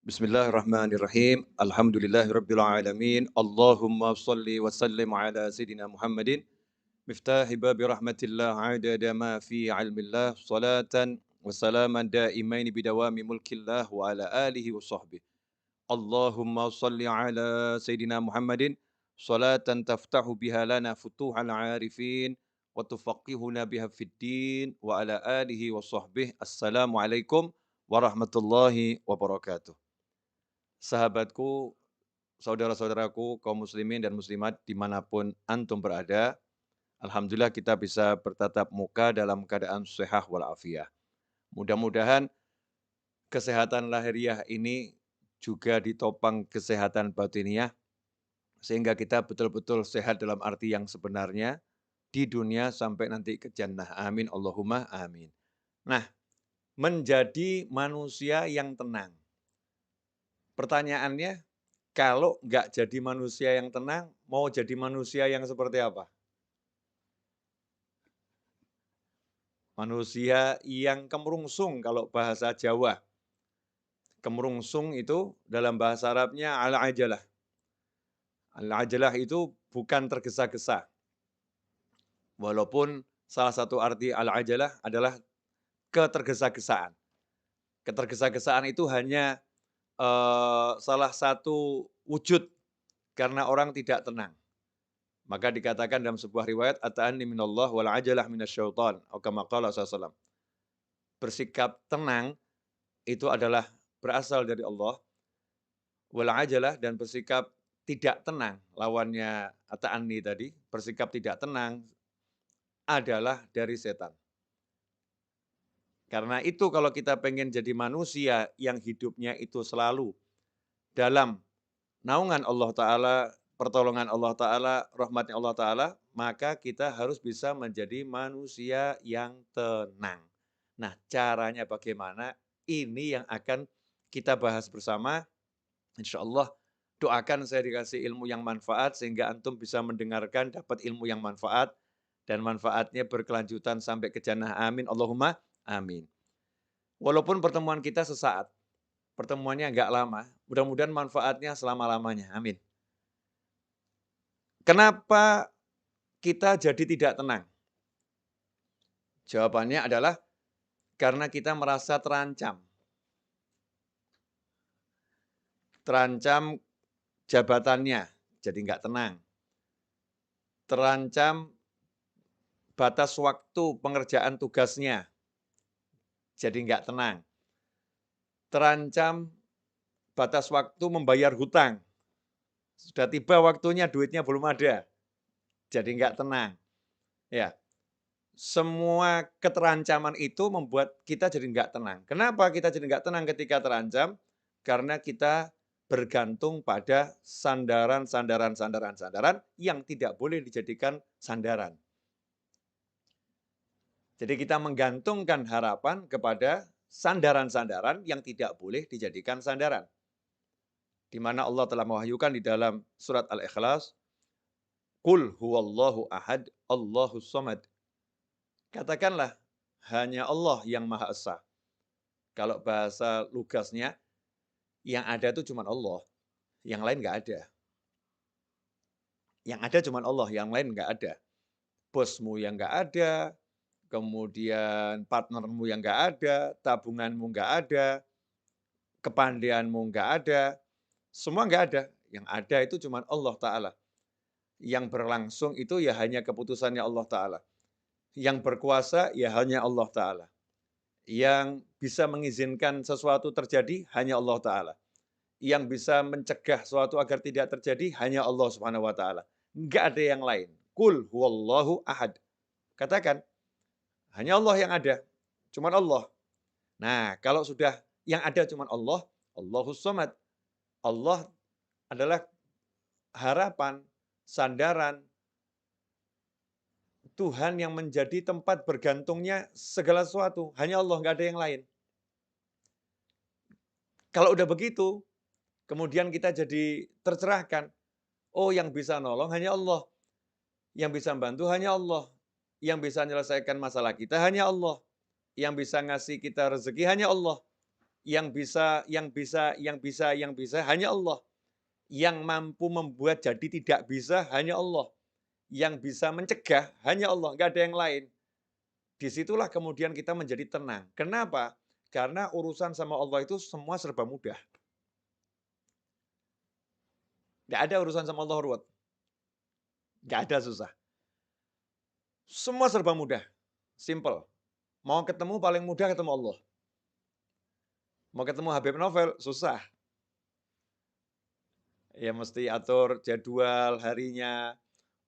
Bismillahirrahmanirrahim. Alhamdulillahirabbil alamin. Allahumma shalli wa sallim ala sayidina Muhammadin miftahi babi rahmatillah adada ma fi ilmillah salatan wa salaman daimain bidawami mulkillah wa ala alihi wa sahbihi. Allahumma shalli ala sayidina Muhammadin salatan taftahu biha lana futuhal arifin wa tufaqihuna biha fid din wa ala alihi wa sahbihi. Assalamualaikum warahmatullahi wabarakatuh. Sahabatku, saudara-saudaraku, kaum muslimin dan muslimat dimanapun antum berada, alhamdulillah kita bisa bertatap muka dalam keadaan sehat walafiat. Mudah-mudahan kesehatan lahiriah ini juga ditopang kesehatan batiniah, sehingga kita betul-betul sehat dalam arti yang sebenarnya di dunia sampai nanti ke jannah. Amin, Allahumma amin. Nah, menjadi manusia yang tenang. Pertanyaannya, kalau nggak jadi manusia yang tenang, mau jadi manusia yang seperti apa? Manusia yang kemerungsung kalau bahasa Jawa. Kemerungsung itu dalam bahasa Arabnya al-ajalah. Al-ajalah itu bukan tergesa-gesa. Walaupun salah satu arti al-ajalah adalah ketergesa-gesaan. Ketergesa-gesaan itu hanya salah satu wujud karena orang tidak tenang. Maka dikatakan dalam sebuah riwayat, "Ata'anni minallah wal ajalah minasyaiton." Atau kama qala sallallahu. Bersikap tenang itu adalah berasal dari Allah, wal ajalah dan bersikap tidak tenang, lawannya ata'anni tadi, bersikap tidak tenang adalah dari setan. Karena itu kalau kita pengen jadi manusia yang hidupnya itu selalu dalam naungan Allah Ta'ala, pertolongan Allah Ta'ala, rahmatnya Allah Ta'ala, maka kita harus bisa menjadi manusia yang tenang. Nah, caranya bagaimana? Ini yang akan kita bahas bersama. Insya Allah, doakan saya dikasih ilmu yang manfaat, sehingga antum bisa mendengarkan, dapat ilmu yang manfaat, dan manfaatnya berkelanjutan sampai ke jannah. Amin. Allahumma amin. Walaupun pertemuan kita sesaat, pertemuannya nggak lama, mudah-mudahan manfaatnya selama-lamanya. Amin. Kenapa kita jadi tidak tenang? Jawabannya adalah karena kita merasa terancam. Terancam jabatannya, jadi nggak tenang. Terancam batas waktu pengerjaan tugasnya, jadi nggak tenang. Terancam batas waktu membayar hutang. Sudah tiba waktunya, duitnya belum ada, jadi nggak tenang. Ya, semua keterancaman itu membuat kita jadi nggak tenang. Kenapa kita jadi nggak tenang ketika terancam? Karena kita bergantung pada sandaran yang tidak boleh dijadikan sandaran. Jadi kita menggantungkan harapan kepada sandaran-sandaran yang tidak boleh dijadikan sandaran. Di mana Allah telah mewahyukan di dalam surat Al-Ikhlas, "Qul huwallahu ahad, Allahus samad." Katakanlah, hanya Allah yang Maha Esa. Kalau bahasa lugasnya, yang ada itu cuma Allah, yang lain nggak ada. Yang ada cuma Allah, yang lain nggak ada. Bosmu yang nggak ada, kemudian partnermu yang nggak ada, tabunganmu nggak ada, kepandaianmu nggak ada, semua nggak ada. Yang ada itu cuma Allah Ta'ala. Yang berlangsung itu ya hanya keputusannya Allah Ta'ala. Yang berkuasa ya hanya Allah Ta'ala. Yang bisa mengizinkan sesuatu terjadi hanya Allah Ta'ala. Yang bisa mencegah sesuatu agar tidak terjadi hanya Allah Subhanahu wa Ta'ala. Enggak ada yang lain. Qul huwallahu ahad. Katakan, hanya Allah yang ada. Cuman Allah. Nah, kalau sudah yang ada cuman Allah, Allahus samad. Allah adalah harapan, sandaran, Tuhan yang menjadi tempat bergantungnya segala sesuatu. Hanya Allah, nggak ada yang lain. Kalau udah begitu, kemudian kita jadi tercerahkan. Oh, yang bisa nolong hanya Allah. Yang bisa bantu hanya Allah. Yang bisa menyelesaikan masalah kita hanya Allah. Yang bisa ngasih kita rezeki hanya Allah. yang bisa hanya Allah. Yang mampu membuat jadi tidak bisa hanya Allah. Yang bisa mencegah hanya Allah, nggak ada yang lain. Disitulah kemudian kita menjadi tenang. Kenapa? Karena urusan sama Allah itu semua serba mudah. Nggak ada urusan sama Allah ruwet. Nggak ada susah. Semua serba mudah. Simple. Mau ketemu paling mudah ketemu Allah. Mau ketemu Habib Novel, susah. Ya mesti atur jadwal harinya.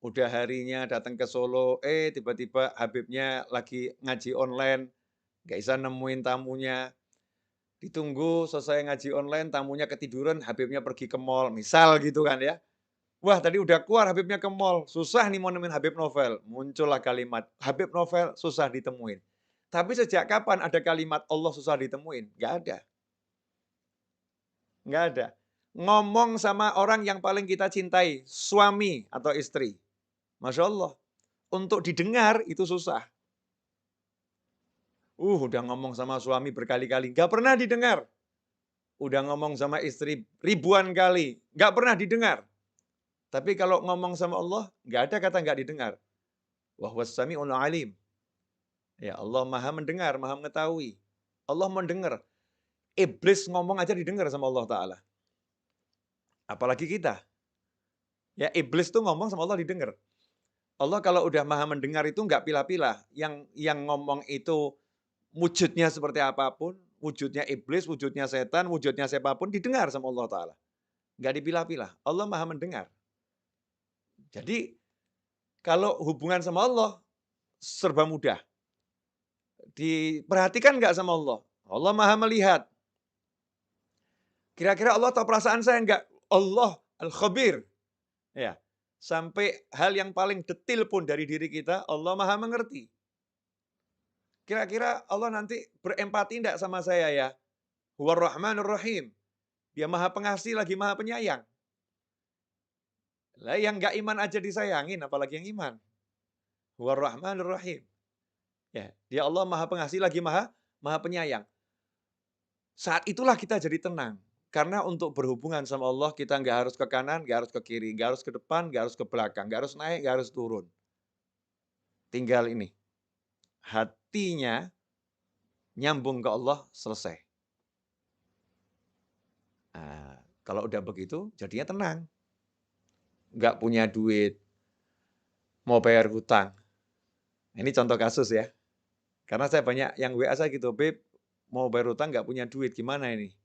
Udah harinya datang ke Solo, tiba-tiba Habibnya lagi ngaji online, nggak bisa nemuin tamunya. Ditunggu selesai ngaji online, tamunya ketiduran, Habibnya pergi ke mall, misal gitu kan ya. Wah tadi udah keluar Habibnya ke mall, susah nih mau nemuin Habib Novel. Muncullah kalimat, Habib Novel susah ditemuin. Tapi sejak kapan ada kalimat Allah susah ditemuin? Nggak ada. Nggak ada. Ngomong sama orang yang paling kita cintai, suami atau istri. Masya Allah. Untuk didengar itu susah. Udah ngomong sama suami berkali-kali, nggak pernah didengar. Udah ngomong sama istri ribuan kali, nggak pernah didengar. Tapi kalau ngomong sama Allah, nggak ada kata nggak didengar. Wa huwas sami'ul alim. Ya Allah maha mendengar, maha mengetahui. Allah mendengar. Iblis ngomong aja didengar sama Allah Ta'ala. Apalagi kita. Ya iblis tuh ngomong sama Allah didengar. Allah kalau udah maha mendengar itu nggak pilah-pilah. Yang ngomong itu wujudnya seperti apapun, wujudnya iblis, wujudnya setan, wujudnya siapapun, didengar sama Allah Ta'ala. Nggak dipilah-pilah. Allah maha mendengar. Jadi, kalau hubungan sama Allah, serba mudah. Diperhatikan nggak sama Allah? Allah maha melihat. Kira-kira Allah tahu perasaan saya nggak? Allah Al-Khabir. Ya. Sampai hal yang paling detil pun dari diri kita, Allah maha mengerti. Kira-kira Allah nanti berempati enggak sama saya ya? Huwar Rahmanur Rahim. Dia maha pengasih lagi maha penyayang. Lah yang enggak iman aja disayangin, apalagi yang iman. Huwar Rahmanur Rahim. Ya, dia Allah maha pengasih lagi maha penyayang. Saat itulah kita jadi tenang. Karena untuk berhubungan sama Allah, kita nggak harus ke kanan, nggak harus ke kiri, nggak harus ke depan, nggak harus ke belakang, nggak harus naik, nggak harus turun. Tinggal ini, hatinya nyambung ke Allah, selesai. Nah, kalau udah begitu, jadinya tenang. Nggak punya duit, mau bayar hutang. Ini contoh kasus ya. Karena saya banyak yang WA saya gitu, Beb, mau bayar hutang nggak punya duit, gimana ini?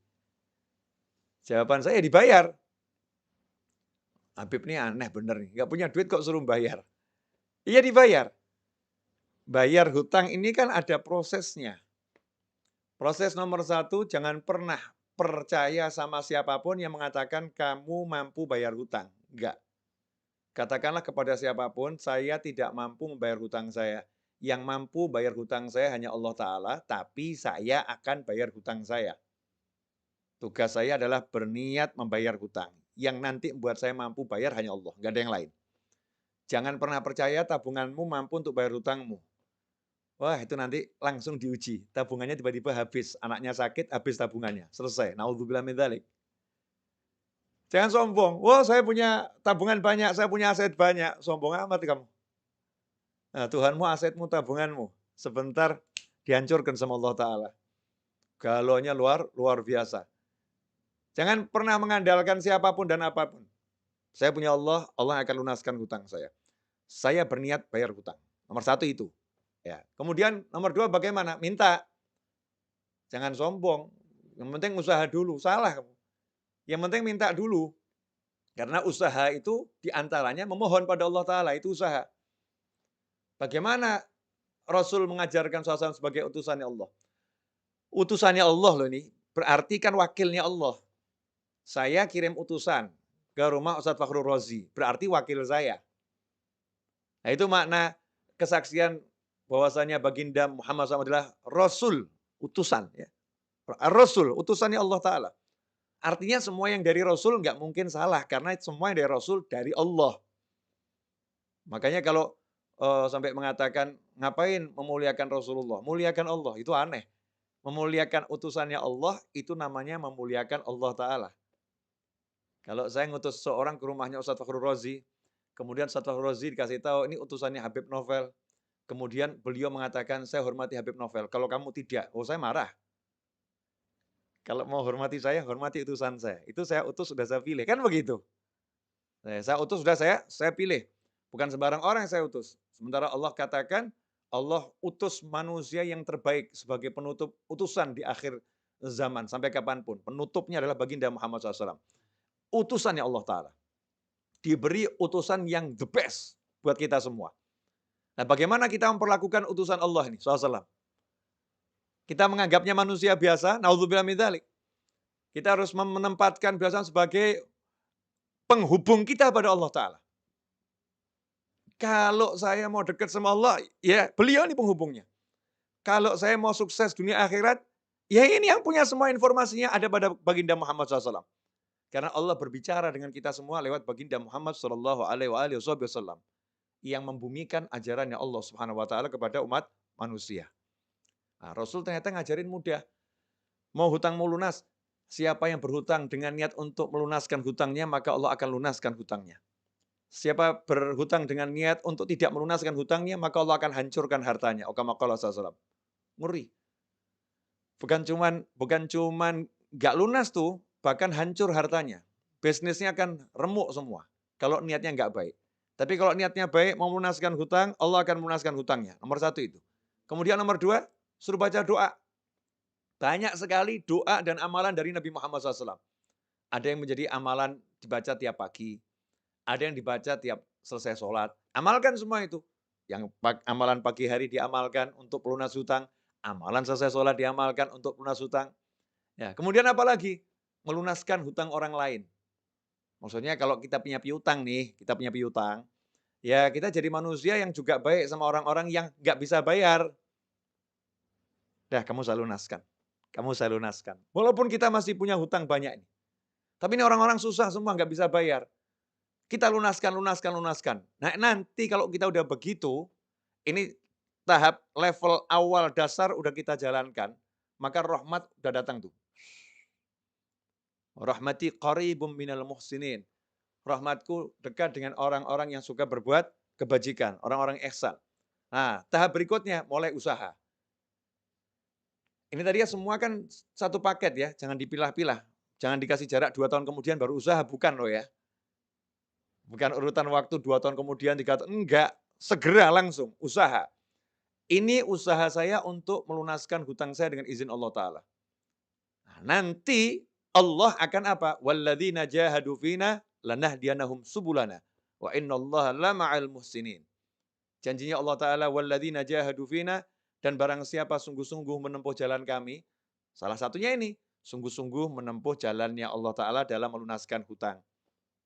Jawaban saya dibayar. Habib ini aneh bener nih, nggak punya duit kok suruh bayar. Iya dibayar. Bayar hutang ini kan ada prosesnya. Proses nomor 1, jangan pernah percaya sama siapapun yang mengatakan kamu mampu bayar hutang. Enggak. Katakanlah kepada siapapun, saya tidak mampu membayar hutang saya. Yang mampu bayar hutang saya hanya Allah Ta'ala, tapi saya akan bayar hutang saya. Tugas saya adalah berniat membayar hutang. Yang nanti membuat saya mampu bayar hanya Allah, nggak ada yang lain. Jangan pernah percaya tabunganmu mampu untuk bayar hutangmu. Wah itu nanti langsung diuji. Tabungannya tiba-tiba habis. Anaknya sakit, habis tabungannya. Selesai. Naudzubillah min dzalik. Jangan sombong. Wah saya punya tabungan banyak, saya punya aset banyak. Sombong amat kamu. Nah, Tuhanmu, asetmu, tabunganmu. Sebentar dihancurkan sama Allah Ta'ala. Galaunya luar biasa. Jangan pernah mengandalkan siapapun dan apapun. Saya punya Allah, Allah akan lunaskan hutang saya. Saya berniat bayar hutang. Nomor 1 itu. Ya. Kemudian nomor 2 bagaimana? Minta. Jangan sombong. Yang penting usaha dulu. Salah kamu. Yang penting minta dulu. Karena usaha itu diantaranya memohon pada Allah Ta'ala. Itu usaha. Bagaimana Rasul mengajarkan SAW sebagai utusannya Allah? Utusannya Allah loh ini. Berarti kan wakilnya Allah. Saya kirim utusan ke rumah Ustadz Fakhrul Razi. Berarti wakil saya. Nah itu makna kesaksian bahwasanya baginda Muhammad SAW adalah Rasul, utusan. Ya. Rasul, utusannya Allah Ta'ala. Artinya semua yang dari Rasul nggak mungkin salah, karena semua yang dari Rasul dari Allah. Makanya kalau sampai mengatakan, ngapain memuliakan Rasulullah? Muliakan Allah, itu aneh. Memuliakan utusannya Allah, itu namanya memuliakan Allah Ta'ala. Kalau saya ngutus seorang ke rumahnya Ustadz Fakhrul Razi, kemudian Ustadz Fakhrul Razi dikasih tahu, ini utusannya Habib Novel. Kemudian beliau mengatakan, saya hormati Habib Novel. Kalau kamu tidak, oh saya marah. Kalau mau hormati saya, hormati utusan saya. Itu saya utus, sudah saya pilih. Kan begitu. Saya utus, sudah saya pilih. Bukan sembarang orang yang saya utus. Sementara Allah katakan, Allah utus manusia yang terbaik sebagai penutup utusan di akhir zaman. Sampai kapanpun. Penutupnya adalah baginda Muhammad SAW. Utusannya Allah Ta'ala. Diberi utusan yang the best buat kita semua. Nah, bagaimana kita memperlakukan utusan Allah ini, SAW? Kita menganggapnya manusia biasa, naudzubillah min dzalik. Kita harus menempatkan beliau sebagai penghubung kita pada Allah Ta'ala. Kalau saya mau dekat sama Allah, ya beliau ini penghubungnya. Kalau saya mau sukses dunia akhirat, ya ini yang punya semua informasinya ada pada baginda Muhammad SAW. Karena Allah berbicara dengan kita semua lewat baginda Muhammad SAW yang membumikan ajarannya Allah Subhanahu Wa Taala kepada umat manusia. Nah, Rasul ternyata ngajarin mudah. Mau hutang mau lunas, siapa yang berhutang dengan niat untuk melunaskan hutangnya, maka Allah akan lunaskan hutangnya. Siapa berhutang dengan niat untuk tidak melunaskan hutangnya, maka Allah akan hancurkan hartanya. Kama qala sallallahu. Ngeri. Bukan cuman nggak lunas tuh, bahkan hancur hartanya. Bisnisnya akan remuk semua kalau niatnya nggak baik. Tapi kalau niatnya baik, mau melunaskan hutang, Allah akan melunaskan hutangnya. Nomor satu itu. Kemudian nomor dua, suruh baca doa. Banyak sekali doa dan amalan dari Nabi Muhammad SAW. Ada yang menjadi amalan dibaca tiap pagi. Ada yang dibaca tiap selesai sholat. Amalkan semua itu. Yang amalan pagi hari diamalkan untuk pelunas hutang. Amalan selesai sholat diamalkan untuk pelunas hutang. Ya, kemudian apa lagi? Melunaskan hutang orang lain. Maksudnya kalau kita punya piutang nih, kita punya piutang, ya kita jadi manusia yang juga baik sama orang-orang yang nggak bisa bayar. Dah, kamu saya lunaskan. Kamu saya lunaskan. Walaupun kita masih punya hutang banyak ini. Tapi ini orang-orang susah semua, nggak bisa bayar. Kita lunaskan. Nah, nanti kalau kita udah begitu, ini tahap level awal dasar udah kita jalankan, maka rahmat udah datang tuh. Rahmati qaribum minal muhsinin. Rahmatku dekat dengan orang-orang yang suka berbuat kebajikan, orang-orang ihsan. Nah, tahap berikutnya mulai usaha. Ini tadi ya semua kan satu paket ya, jangan dipilah-pilah. Jangan dikasih jarak 2 tahun kemudian baru usaha, bukan loh ya. Bukan urutan waktu 2 tahun kemudian, 3 tahun, enggak. Segera langsung, usaha. Ini usaha saya untuk melunaskan hutang saya dengan izin Allah Ta'ala. Nah, nanti Allah akan apa? Walladzina jahadu fina lanahdiyanahum subulana. Wa innallaha lama'al muhsinin. Janjinya Allah Ta'ala, walladzina jahadu fina, dan barang siapa sungguh-sungguh menempuh jalan kami, salah satunya ini, sungguh-sungguh menempuh jalannya Allah Ta'ala dalam melunaskan hutang.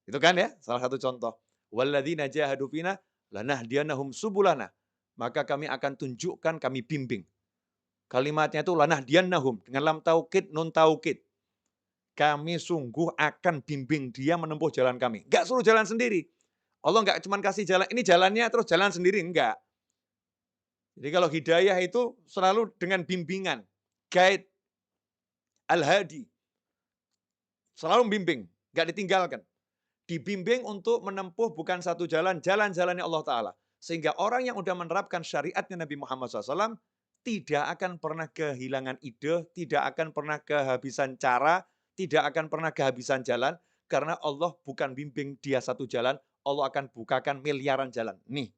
Itu kan ya, salah satu contoh. Walladzina jahadu fina lanahdiyanahum subulana. Maka kami akan tunjukkan, kami bimbing. Kalimatnya itu lanahdiyanahum dengan lam taukid, nun taukid. Kami sungguh akan bimbing dia menempuh jalan kami. Enggak suruh jalan sendiri. Allah enggak cuma kasih jalan, ini jalannya terus jalan sendiri, enggak. Jadi kalau hidayah itu selalu dengan bimbingan, guide, al-hadi. Selalu bimbing, enggak ditinggalkan. Dibimbing untuk menempuh bukan satu jalan, jalan-jalannya Allah Ta'ala. Sehingga orang yang sudah menerapkan syariatnya Nabi Muhammad SAW tidak akan pernah kehilangan ide, tidak akan pernah kehabisan cara, tidak akan pernah kehabisan jalan, karena Allah bukan bimbing dia satu jalan, Allah akan bukakan miliaran jalan. Nih.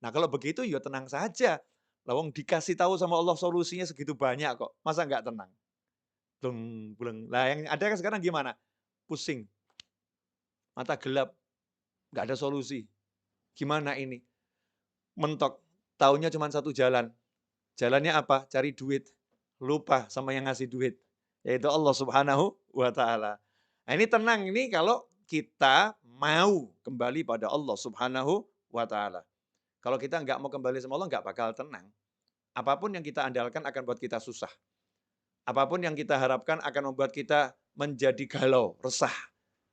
Nah kalau begitu ya tenang saja. Lawang dikasih tahu sama Allah solusinya segitu banyak kok. Masa nggak tenang? Bleng. Nah yang ada kan sekarang gimana? Pusing. Mata gelap. Nggak ada solusi. Gimana ini? Mentok. Taunya cuma satu jalan. Jalannya apa? Cari duit. Lupa sama yang ngasih duit. Yaitu Allah Subhanahu wa Ta'ala. Nah ini tenang ini kalau kita mau kembali pada Allah Subhanahu wa Ta'ala. Kalau kita nggak mau kembali sama Allah, nggak bakal tenang. Apapun yang kita andalkan akan buat kita susah. Apapun yang kita harapkan akan membuat kita menjadi galau, resah.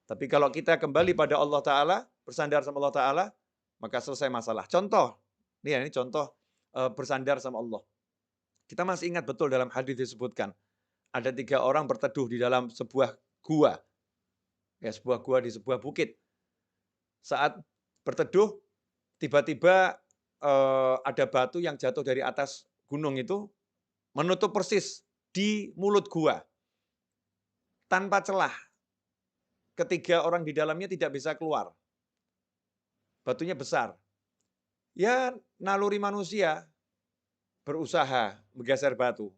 Tapi kalau kita kembali pada Allah Ta'ala, bersandar sama Allah Ta'ala, maka selesai masalah. Contoh, ini contoh bersandar sama Allah. Kita masih ingat betul dalam hadis disebutkan, ada 3 orang berteduh di dalam sebuah gua, ya sebuah gua di sebuah bukit. Saat berteduh, tiba-tiba, ada batu yang jatuh dari atas gunung itu, menutup persis di mulut gua, tanpa celah. Ketiga orang di dalamnya tidak bisa keluar. Batunya besar. Ya naluri manusia berusaha menggeser batu.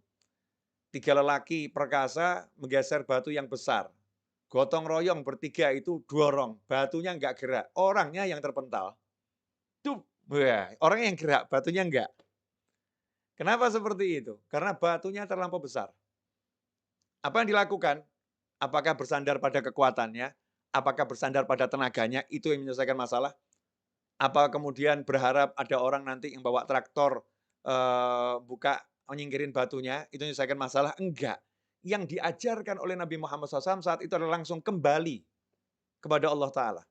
3 lelaki perkasa menggeser batu yang besar. Gotong royong bertiga itu dorong, batunya enggak gerak, orangnya yang terpental. Dup, wah, orangnya yang gerak, batunya enggak. Kenapa seperti itu? Karena batunya terlampau besar. Apa yang dilakukan? Apakah bersandar pada kekuatannya? Apakah bersandar pada tenaganya? Itu yang menyelesaikan masalah? Apa kemudian berharap ada orang nanti yang bawa traktor, buka nyingkirin batunya, itu menyelesaikan masalah? Enggak. Yang diajarkan oleh Nabi Muhammad SAW saat itu adalah langsung kembali kepada Allah Ta'ala.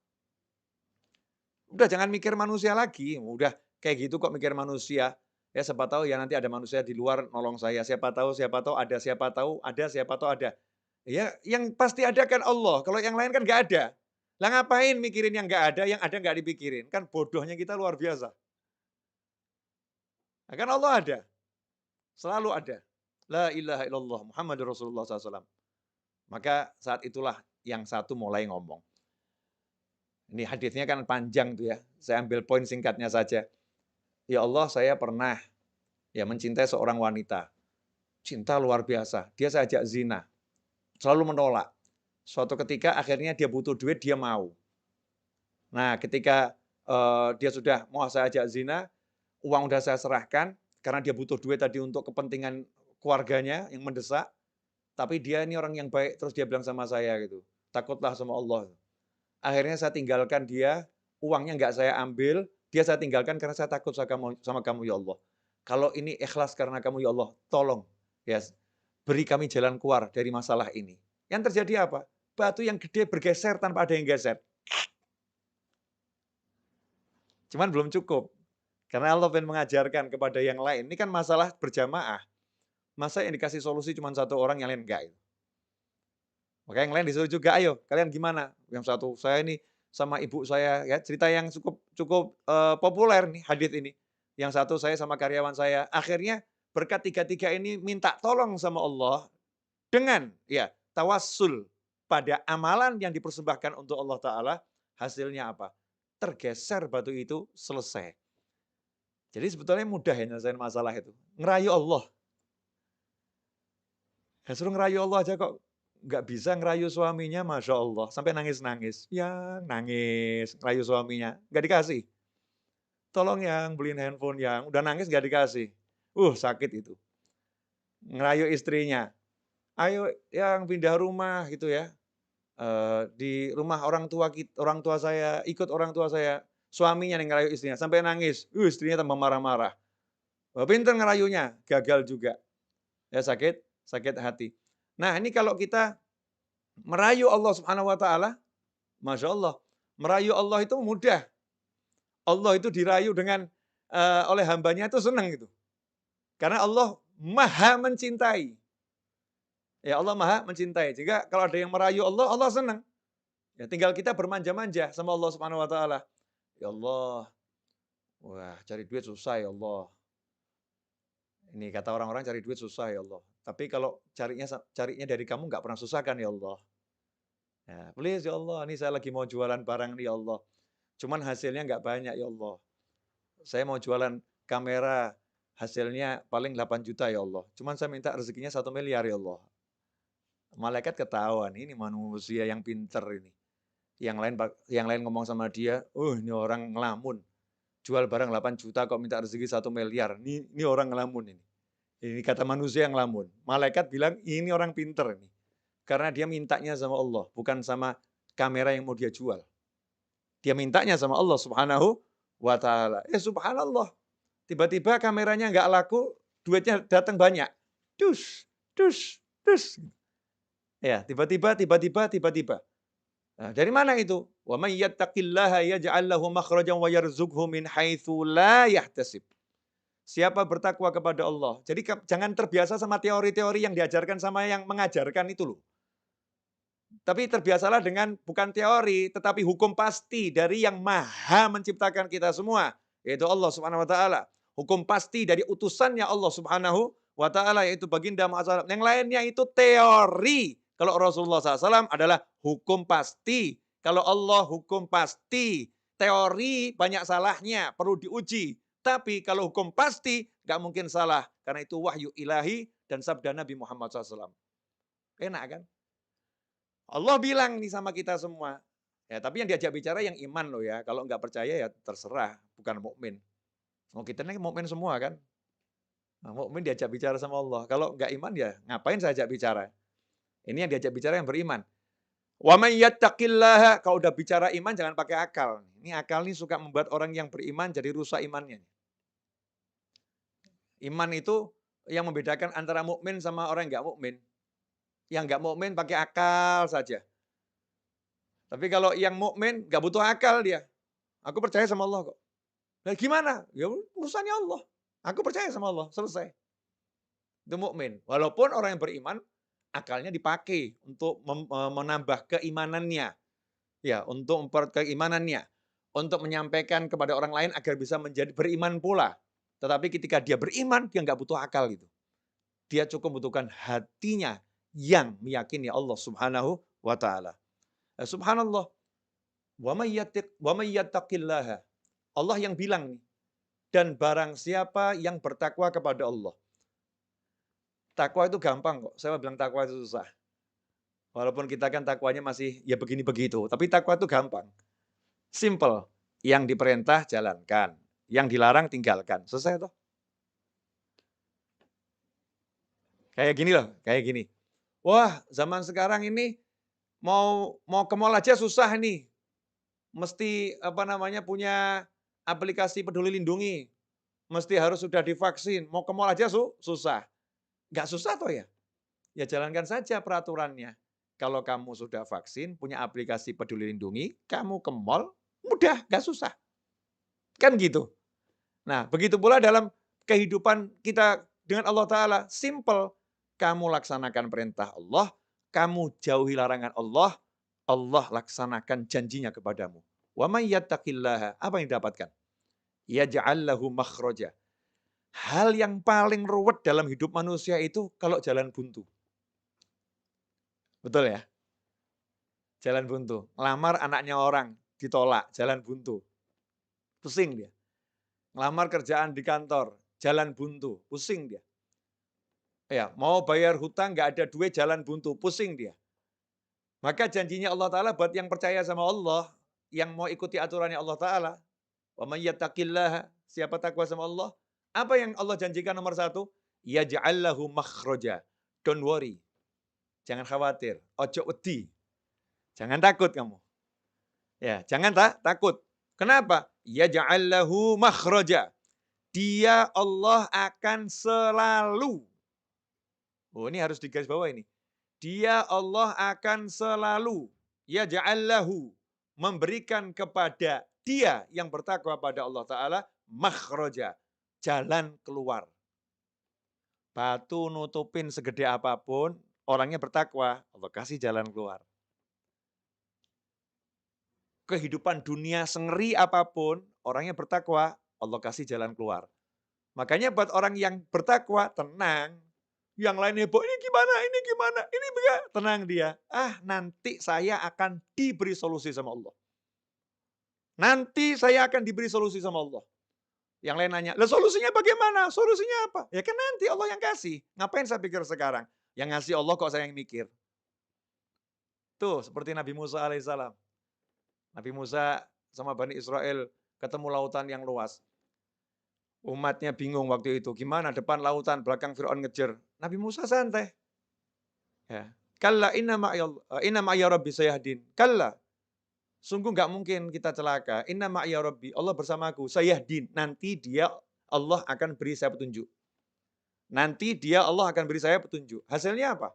Udah jangan mikir manusia lagi, udah kayak gitu kok mikir manusia. Ya siapa tahu ya nanti ada manusia di luar nolong saya, siapa tahu ada, siapa tahu ada, siapa tahu ada. Ya yang pasti ada kan Allah, kalau yang lain kan nggak ada. Lah ngapain mikirin yang ada nggak dipikirin, kan bodohnya kita luar biasa. Nah, kan Allah ada, selalu ada. La ilaha illallah Muhammadur Rasulullah SAW. Maka saat itulah yang satu mulai ngomong. Ini hadisnya kan panjang tuh ya. Saya ambil poin singkatnya saja. Ya Allah, saya pernah ya mencintai seorang wanita. Cinta luar biasa. Dia saya ajak zina. Selalu menolak. Suatu ketika akhirnya dia butuh duit, dia mau. Nah, ketika dia sudah mau saya ajak zina, uang udah saya serahkan karena dia butuh duit tadi untuk kepentingan keluarganya yang mendesak. Tapi dia ini orang yang baik, terus dia bilang sama saya gitu, takutlah sama Allah. Akhirnya saya tinggalkan dia, uangnya nggak saya ambil, dia saya tinggalkan karena saya takut sama kamu ya Allah. Kalau ini ikhlas karena kamu ya Allah, tolong ya beri kami jalan keluar dari masalah ini. Yang terjadi apa? Batu yang gede bergeser tanpa ada yang geser. Cuman belum cukup. Karena Allah ingin mengajarkan kepada yang lain. Ini kan masalah berjamaah. Masa yang dikasih solusi cuma satu orang, yang lain enggak. Maka yang lain disuruh juga, ayo kalian gimana? Yang satu, saya ini sama ibu saya, ya cerita yang cukup cukup populer nih hadis ini. Yang satu saya sama karyawan saya. Akhirnya berkat tiga-tiga ini minta tolong sama Allah dengan ya tawassul pada amalan yang dipersembahkan untuk Allah Ta'ala. Hasilnya apa? Tergeser batu itu, selesai. Jadi sebetulnya mudah ya nyelesain masalah itu. Ngerayu Allah. Ya suruh ngerayu Allah aja kok nggak bisa ngerayu suaminya, Masya Allah. Sampai nangis-nangis. Ya nangis, ngerayu suaminya. Nggak dikasih. Tolong yang beliin handphone yang. Udah nangis nggak dikasih. Sakit itu. Ngerayu istrinya. Ayo yang pindah rumah gitu ya. Di rumah orang tua saya, ikut orang tua saya. Suaminya yang ngerayu istrinya. Sampai nangis. Istrinya tambah marah-marah. Pinter ngerayunya, gagal juga. Ya sakit hati. Nah ini kalau kita merayu Allah Subhanahu wa Ta'ala, Masya Allah, merayu Allah itu mudah. Allah itu dirayu dengan oleh hambanya itu senang gitu. Karena Allah maha mencintai. Ya Allah maha mencintai. Jika kalau ada yang merayu Allah, Allah senang. Ya tinggal kita bermanja-manja sama Allah Subhanahu wa Ta'ala. Ya Allah, wah cari duit susah ya Allah. Ini kata orang-orang cari duit susah ya Allah. Tapi kalau carinya dari kamu nggak pernah susah kan ya Allah. Ya, please ya Allah, ini saya lagi mau jualan barang nih ya Allah. Cuman hasilnya nggak banyak ya Allah. Saya mau jualan kamera, hasilnya paling 8 juta ya Allah. Cuman saya minta rezekinya 1 miliar ya Allah. Malaikat ketahuan, ini manusia yang pinter ini. Yang lain ngomong sama dia, ini orang ngelamun. Jual barang 8 juta kok minta rezeki 1 miliar. Ini orang ngelamun ini. Ini kata manusia yang ngelamun. Malaikat bilang, ini orang pinter ini. Karena dia mintanya sama Allah, bukan sama kamera yang mau dia jual. Dia mintanya sama Allah Subhanahu wa Ta'ala. Subhanallah. Tiba-tiba kameranya nggak laku, duitnya datang banyak. Dus, dus, dus. Ya, tiba-tiba. Nah, dari mana itu? Wa may yattaqillaha yaj'al lahu makhrajan wa yarzuqhu min haitsu la yahtasib. Siapa bertakwa kepada Allah. Jadi jangan terbiasa sama teori-teori yang diajarkan sama yang mengajarkan itu loh. Tapi terbiasalah dengan bukan teori, tetapi hukum pasti dari yang maha menciptakan kita semua, yaitu Allah Subhanahu wa taala. Hukum pasti dari utusannya Allah Subhanahu wa taala, yaitu baginda Muhammad SAW. Yang lainnya itu teori. Kalau Rasulullah SAW adalah hukum pasti. Kalau Allah hukum pasti. Teori banyak salahnya, perlu diuji. Tapi kalau hukum pasti, nggak mungkin salah. Karena itu wahyu ilahi dan sabda Nabi Muhammad SAW. Enak kan? Allah bilang nih sama kita semua. Ya, tapi yang diajak bicara yang iman loh ya. Kalau nggak percaya ya terserah, bukan mukmin. Oh, kita ini mukmin semua kan. Nah, mukmin diajak bicara sama Allah. Kalau nggak iman ya ngapain saya ajak bicara? Ini yang diajak bicara yang beriman. Wa may yattaqillaha, kalau udah bicara iman jangan pakai akal. Ini akal nih suka membuat orang yang beriman jadi rusak imannya. Iman itu yang membedakan antara mukmin sama orang yang nggak mukmin. Yang nggak mukmin pakai akal saja. Tapi kalau yang mukmin nggak butuh akal dia. Aku percaya sama Allah kok. Nah, gimana? Ya urusannya Allah. Aku percaya sama Allah, selesai. Itu mukmin. Walaupun orang yang beriman akalnya dipakai untuk menambah keimanannya. Ya, untuk memperkuat keimanannya, untuk menyampaikan kepada orang lain agar bisa menjadi beriman pula. Tetapi ketika dia beriman, dia nggak butuh akal gitu. Dia cukup membutuhkan hatinya yang meyakini Allah Subhanahu wa taala. Subhanallah. Wa may yattaqillaha. Allah yang bilang nih, dan barang siapa yang bertakwa kepada Allah. Takwa itu gampang kok. Saya bilang takwa itu susah. Walaupun kita kan takwanya masih ya begini begitu, tapi takwa itu gampang. Simple. Yang diperintah jalankan, yang dilarang tinggalkan. Selesai toh? Kayak gini loh, kayak gini. Wah, zaman sekarang ini mau ke mall aja susah nih. Mesti punya aplikasi Peduli Lindungi. Mesti harus sudah divaksin. Mau ke mall aja susah. Nggak susah toh ya? Ya jalankan saja peraturannya. Kalau kamu sudah vaksin, punya aplikasi Peduli Lindungi, kamu ke mall, mudah, nggak susah. Kan gitu. Nah, begitu pula dalam kehidupan kita dengan Allah Ta'ala. Simple. Kamu laksanakan perintah Allah, kamu jauhi larangan Allah, Allah laksanakan janjinya kepadamu. Wa may yattaqillaha, apa yang didapatkan? Yaj'al lahu makhraja. Hal yang paling ruwet dalam hidup manusia itu kalau jalan buntu. Betul ya? Jalan buntu. Ngelamar anaknya orang, ditolak, jalan buntu. Pusing dia. Ngelamar kerjaan di kantor, jalan buntu, pusing dia. Ya, mau bayar hutang nggak ada duit, jalan buntu, pusing dia. Maka janjinya Allah Ta'ala buat yang percaya sama Allah, yang mau ikuti aturannya Allah Ta'ala, wa may yattaqillaha, siapa takwa sama Allah, apa yang Allah janjikan nomor satu? Yaj'al lahu makhraja. Don't worry. Jangan khawatir. Ojo wedi. Jangan takut kamu. Ya, jangan takut. Kenapa? Yaj'al lahu makhraja. Dia Allah akan selalu. Oh, ini harus digaris bawah ini. Dia Allah akan selalu yaj'al lahu, memberikan kepada dia yang bertakwa pada Allah Ta'ala makhraja, jalan keluar. Batu nutupin segede apapun, orangnya bertakwa, Allah kasih jalan keluar. Kehidupan dunia sengeri apapun, orangnya bertakwa, Allah kasih jalan keluar. Makanya buat orang yang bertakwa, tenang. Yang lain heboh, ini gimana, ini bagaimana. Tenang dia. Nanti saya akan diberi solusi sama Allah. Nanti saya akan diberi solusi sama Allah. Yang lain nanya, lah solusinya bagaimana? Solusinya apa? Ya kan nanti Allah yang kasih. Ngapain saya pikir sekarang? Yang ngasih Allah kok saya yang mikir. Tuh, seperti Nabi Musa alaihissalam. Nabi Musa sama Bani Israel ketemu lautan yang luas. Umatnya bingung waktu itu. Gimana depan lautan, belakang Fir'aun ngejar. Nabi Musa santai. Ya. Kalla inna ma'ya rabbi sayahdin. Kalla. Sungguh nggak mungkin kita celaka. Inna ma'ya rabbi. Allah bersamaku. Sayahdin. Nanti dia Allah akan beri saya petunjuk. Nanti dia Allah akan beri saya petunjuk. Hasilnya apa?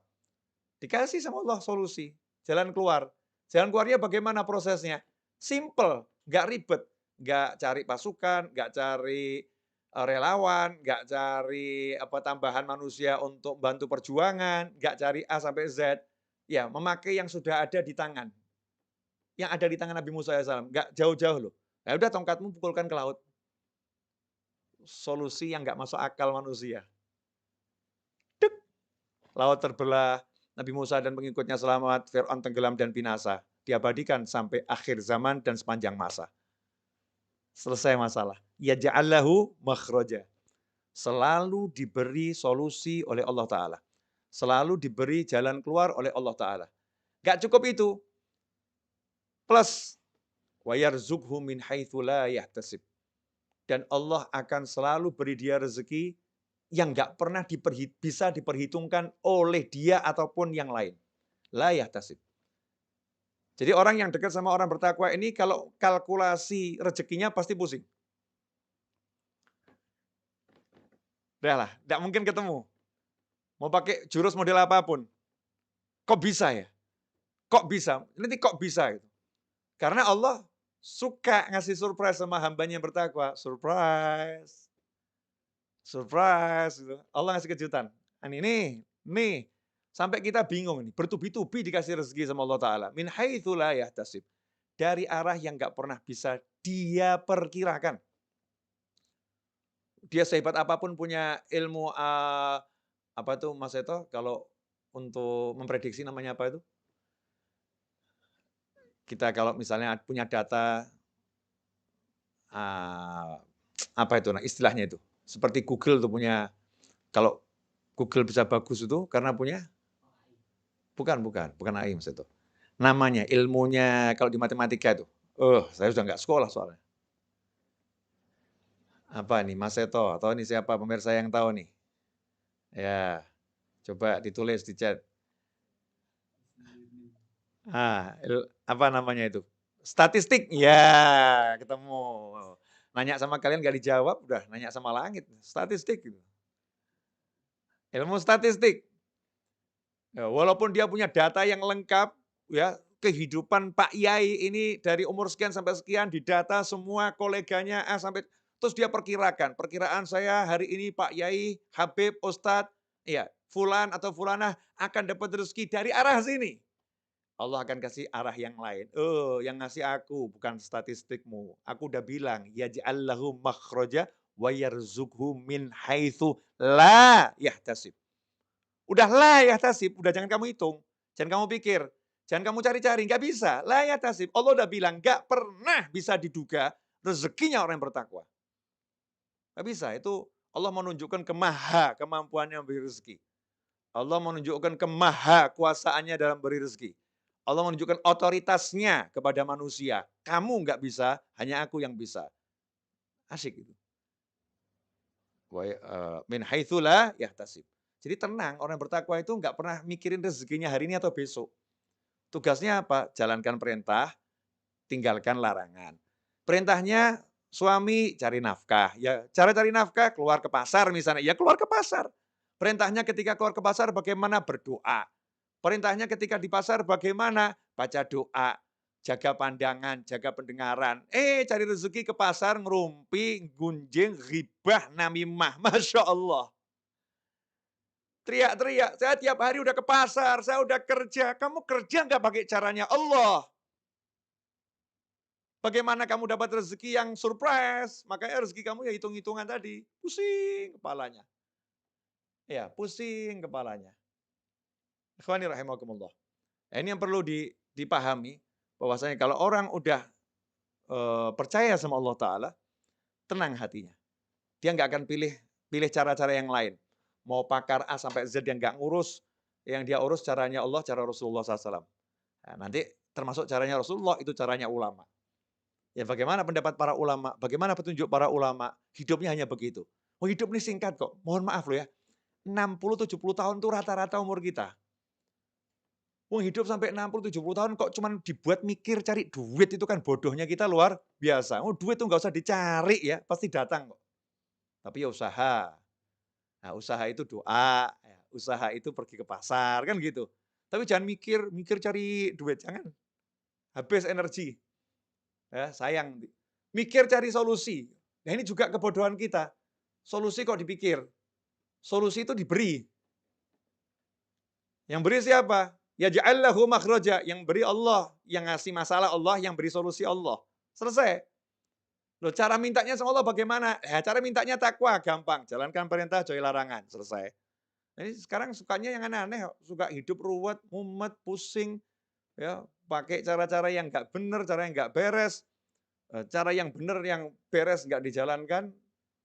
Dikasih sama Allah solusi. Jalan keluar. Jalan keluarnya bagaimana prosesnya? Simple. Nggak ribet. Nggak cari pasukan. Nggak cari relawan, nggak cari tambahan manusia untuk bantu perjuangan, nggak cari A sampai Z. Ya, memakai yang sudah ada di tangan. Yang ada di tangan Nabi Musa alaihissalam, nggak jauh-jauh loh. Ya udah tongkatmu pukulkan ke laut. Solusi yang nggak masuk akal manusia. Dek, laut terbelah, Nabi Musa dan pengikutnya selamat, Fir'aun tenggelam dan binasa. Diabadikan sampai akhir zaman dan sepanjang masa. Selesai masalah. Ya ja'allahu makhraja. Selalu diberi solusi oleh Allah Ta'ala. Selalu diberi jalan keluar oleh Allah Ta'ala. Gak cukup itu. Plus, وَيَرْزُقْهُ مِنْ حَيْثُ لَا يَحْتَسِبْ. Dan Allah akan selalu beri dia rezeki yang gak pernah bisa diperhitungkan oleh dia ataupun yang lain. La yahtasib. Jadi orang yang dekat sama orang bertakwa ini kalau kalkulasi rezekinya pasti pusing. Udah lah, gak mungkin ketemu. Mau pakai jurus model apapun. Kok bisa ya? Kok bisa? Nanti kok bisa gitu. Karena Allah suka ngasih surprise sama hambanya yang bertakwa. Surprise. Surprise. Gitu. Allah ngasih kejutan. Nih. Sampai kita bingung nih. Bertubi-tubi dikasih rezeki sama Allah Ta'ala. Min haitsu la yahtasib. Dari arah yang gak pernah bisa dia perkirakan. Dia sehebat apapun punya ilmu, apa tuh Mas Seto, kalau untuk memprediksi namanya apa itu? Kita kalau misalnya punya data, apa itu istilahnya itu, seperti Google tuh punya, kalau Google bisa bagus itu karena punya bukan AI Mas itu. Namanya, ilmunya kalau di matematika itu, saya sudah nggak sekolah soalnya. Apa nih Mas Seto, atau ini siapa pemirsa yang tahu nih? Ya, coba ditulis di chat. Apa namanya itu? Statistik, ya ketemu. Nanya sama kalian gak dijawab, udah nanya sama langit. Statistik. Gitu. Ilmu statistik. Ya, walaupun dia punya data yang lengkap, ya kehidupan Pak Yai ini dari umur sekian sampai sekian didata semua koleganya sampai terus dia perkiraan saya hari ini Pak Yai, Habib, Ustadz, ya Fulan atau Fulanah akan dapat rezeki dari arah sini. Allah akan kasih arah yang lain. Oh, yang ngasih aku bukan statistikmu. Aku udah bilang, yaj'al lahu makhraja wa yarzuqhu min haitsu la yahtasib. Udah la yahtasib, udah jangan kamu hitung. Jangan kamu pikir, jangan kamu cari-cari, nggak bisa. La yahtasib. Allah udah bilang, nggak pernah bisa diduga rezekinya orang yang bertakwa. Nggak bisa, itu Allah menunjukkan kemampuannya memberi rezeki. Allah menunjukkan kuasaannya dalam beri rezeki. Allah menunjukkan otoritasnya kepada manusia. Kamu nggak bisa, hanya aku yang bisa. Asik itu. Min haitsu la yahtasib. Jadi tenang, orang bertakwa itu nggak pernah mikirin rezekinya hari ini atau besok. Tugasnya apa? Jalankan perintah, tinggalkan larangan. Perintahnya suami cari nafkah. Ya, cara cari nafkah keluar ke pasar misalnya. Ya keluar ke pasar. Perintahnya ketika keluar ke pasar bagaimana berdoa. Perintahnya ketika di pasar bagaimana? Baca doa, jaga pandangan, jaga pendengaran. Cari rezeki ke pasar, ngerumpi, gunjing, ghibah, namimah. Masya Allah. Teriak-teriak, saya tiap hari udah ke pasar, saya udah kerja. Kamu kerja nggak pakai caranya Allah? Bagaimana kamu dapat rezeki yang surprise? Makanya rezeki kamu ya hitung-hitungan tadi. Pusing kepalanya. Ya, pusing kepalanya. Ikhwani rahimakumullah. Ini yang perlu dipahami, bahwasanya kalau orang udah percaya sama Allah Ta'ala, tenang hatinya. Dia nggak akan pilih cara-cara yang lain. Mau pakar A sampai Z yang nggak ngurus, yang dia urus caranya Allah, cara Rasulullah SAW. Nah, nanti termasuk caranya Rasulullah, itu caranya ulama. Ya bagaimana pendapat para ulama, bagaimana petunjuk para ulama, hidupnya hanya begitu. Oh hidup ini singkat kok, mohon maaf loh ya. 60-70 tahun itu rata-rata umur kita. Wong hidup sampai 60-70 tahun kok cuman dibuat mikir cari duit, itu kan bodohnya kita luar biasa. Oh duit tuh nggak usah dicari ya, pasti datang kok. Tapi ya usaha. Nah usaha itu doa, ya, usaha itu pergi ke pasar, kan gitu. Tapi jangan mikir cari duit, jangan. Habis energi. Ya, sayang. Mikir cari solusi. Nah ini juga kebodohan kita. Solusi kok dipikir. Solusi itu diberi. Yang beri siapa? Ya ja'allahu makhraja. Yang beri Allah. Yang ngasih masalah Allah, yang beri solusi Allah. Selesai. Loh, cara mintanya sama Allah bagaimana? Ya, cara mintanya takwa, gampang. Jalankan perintah, jauhi larangan. Selesai. Jadi sekarang sukanya yang aneh-aneh, suka hidup ruwet, mumet, pusing, ya, pakai cara-cara yang nggak benar, cara yang nggak beres, cara yang benar, yang beres nggak dijalankan,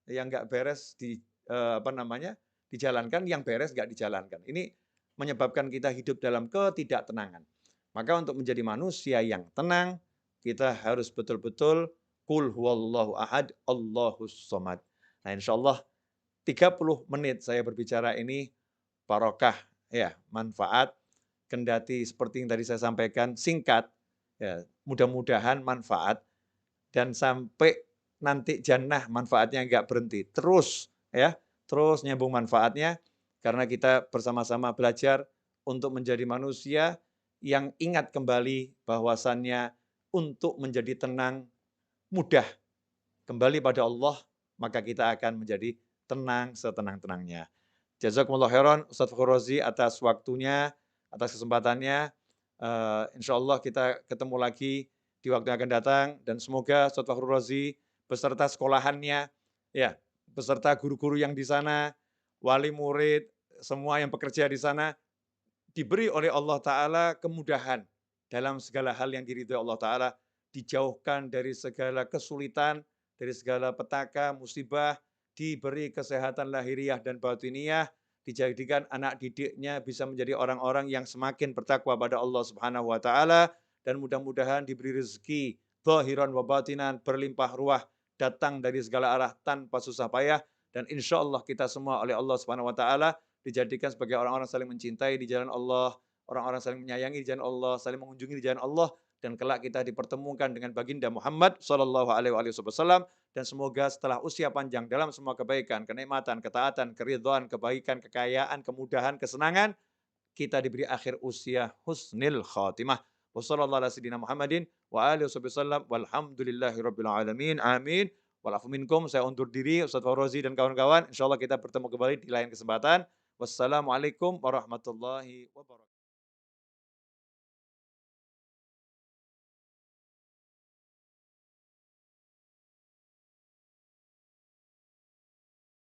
yang nggak beres apa namanya, dijalankan, yang beres nggak dijalankan. Ini menyebabkan kita hidup dalam ketidaktenangan. Maka untuk menjadi manusia yang tenang, kita harus betul-betul Qul huwallahu ahad, Allahus somad. Nah, insya Allah 30 menit saya berbicara ini barokah, ya, manfaat, kendati seperti yang tadi saya sampaikan, singkat, ya, mudah-mudahan manfaat, dan sampai nanti jannah manfaatnya nggak berhenti. Terus, ya, terus nyambung manfaatnya, karena kita bersama-sama belajar untuk menjadi manusia yang ingat kembali bahwasannya untuk menjadi tenang, mudah kembali pada Allah, maka kita akan menjadi tenang setenang-tenangnya. Jazakumullah khairan Ustaz Fakhr Razi atas waktunya, atas kesempatannya. Insyaallah kita ketemu lagi di waktu yang akan datang, dan semoga Ustaz Fakhr Razi beserta sekolahannya, ya, beserta guru-guru yang di sana, wali murid, semua yang bekerja di sana, diberi oleh Allah Ta'ala kemudahan dalam segala hal yang diridhoi Allah Ta'ala, dijauhkan dari segala kesulitan, dari segala petaka, musibah, diberi kesehatan lahiriah dan batiniah, dijadikan anak didiknya bisa menjadi orang-orang yang semakin bertakwa pada Allah Subhanahu wa taala, dan mudah-mudahan diberi rezeki zahiran wa batinan, berlimpah ruah, datang dari segala arah tanpa susah payah, dan insya Allah kita semua oleh Allah Subhanahu wa taala dijadikan sebagai orang-orang saling mencintai di jalan Allah, orang-orang saling menyayangi di jalan Allah, saling mengunjungi di jalan Allah, dan kelak kita dipertemukan dengan baginda Muhammad sallallahu alaihi wasallam, dan semoga setelah usia panjang dalam semua kebaikan, kenikmatan, ketaatan, keridhaan, kebaikan, kekayaan, kemudahan, kesenangan, kita diberi akhir usia husnil khatimah. Wassallallahu ala sayyidina Muhammadin wa alihi wasallam walhamdulillahi rabbil alamin. Amin. Walafu minkum, saya undur diri, Ustaz Faurozi dan kawan-kawan. Insyaallah kita bertemu kembali di lain kesempatan. Wassalamualaikum warahmatullahi wabarakatuh.